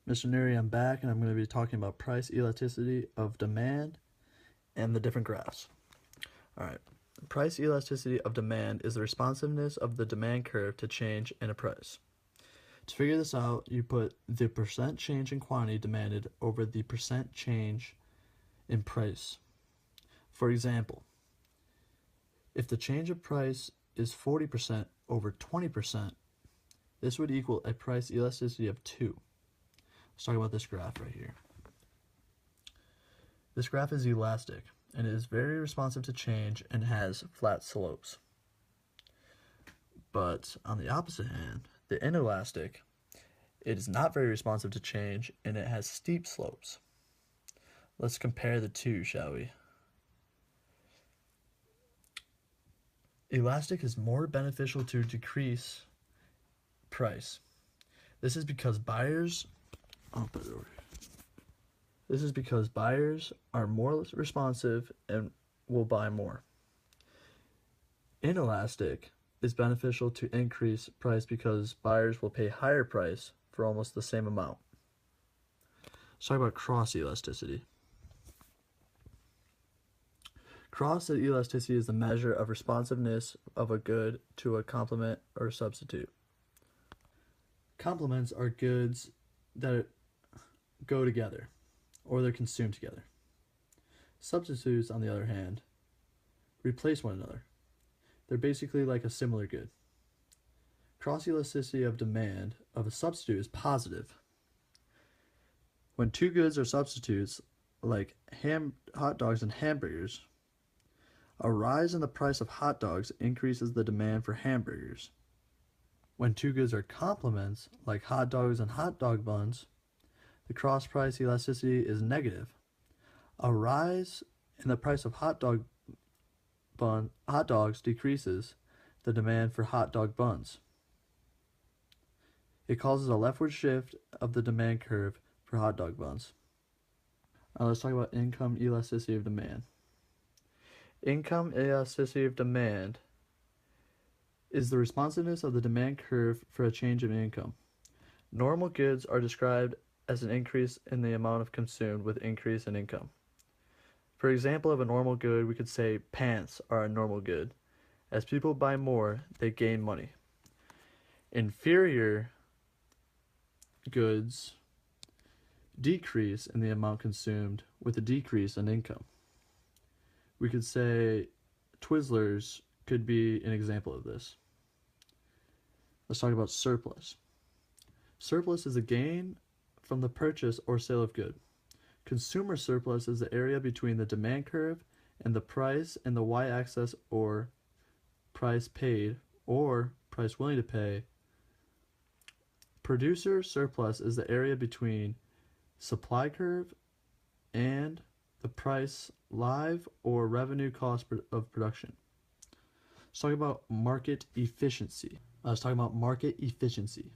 Mr. Neri, I'm back and I'm going to be talking about price elasticity of demand and the different graphs. Alright, price elasticity of demand is the responsiveness of the demand curve to change in a price. To figure this out, you put the percent change in quantity demanded over the percent change in price. For example, if the change of price is 40% over 20%, this would equal a price elasticity of 2. Let's talk about this graph right here. This graph is elastic and it is very responsive to change and has flat slopes. But on the opposite hand, the inelastic, it is not very responsive to change and it has steep slopes. Let's compare the two, shall we? Elastic is more beneficial to decrease price. This is because buyers are more responsive and will buy more. Inelastic is beneficial to increase price because buyers will pay higher price for almost the same amount. Let's talk about cross elasticity. Cross elasticity is the measure of responsiveness of a good to a complement or substitute. Complements are goods that go together, or they're consumed together. Substitutes, on the other hand, replace one another. They're basically like a similar good. Cross elasticity of demand of a substitute is positive. When two goods are substitutes, like hot dogs and hamburgers, a rise in the price of hot dogs increases the demand for hamburgers. When two goods are complements, like hot dogs and hot dog buns, the cross price elasticity is negative. A rise in the price of hot dogs decreases the demand for hot dog buns. It causes a leftward shift of the demand curve for hot dog buns. Now let's talk about income elasticity of demand. Income elasticity of demand is the responsiveness of the demand curve for a change in income. Normal goods are described as an increase in the amount of consumed with increase in income. For example of a normal good, we could say pants are a normal good. As people buy more, they gain money. Inferior goods decrease in the amount consumed with a decrease in income. We could say Twizzlers could be an example of this. Let's talk about surplus. Surplus is a gain from the purchase or sale of good. Consumer surplus is the area between the demand curve and the price and the y-axis, or price paid or price willing to pay. Producer surplus is the area between supply curve and the price live or revenue cost of production. Let's talk about market efficiency. Let's talk about market efficiency.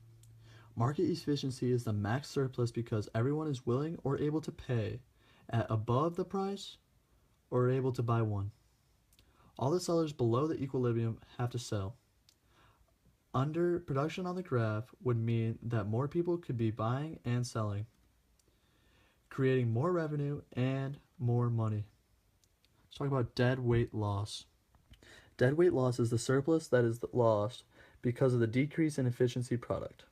Market efficiency is the max surplus because everyone is willing or able to pay at above the price or able to buy one. All the sellers below the equilibrium have to sell. Under production on the graph would mean that more people could be buying and selling, creating more revenue and more money. Let's talk about dead weight loss. Dead weight loss is the surplus that is lost because of the decrease in efficiency product.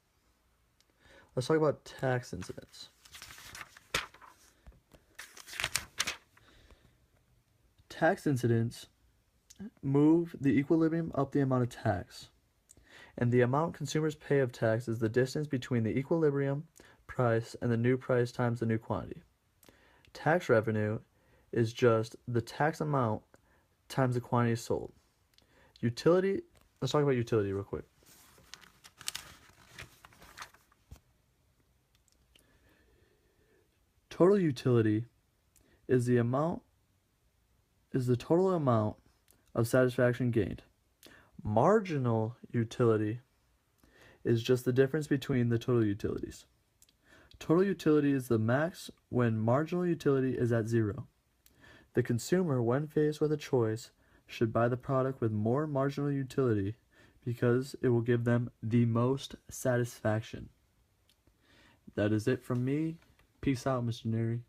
Let's talk about tax incidence. Tax incidence move the equilibrium up the amount of tax, and the amount consumers pay of tax is the distance between the equilibrium price and the new price times the new quantity. Tax revenue is just the tax amount times the quantity sold. Utility, let's talk about utility real quick. Total utility is the total amount of satisfaction gained. Marginal utility is just the difference between the total utilities. Total utility is the max when marginal utility is at 0. The consumer, when faced with a choice, should buy the product with more marginal utility because it will give them the most satisfaction. that is it from me. Peace out, Mr. Neri.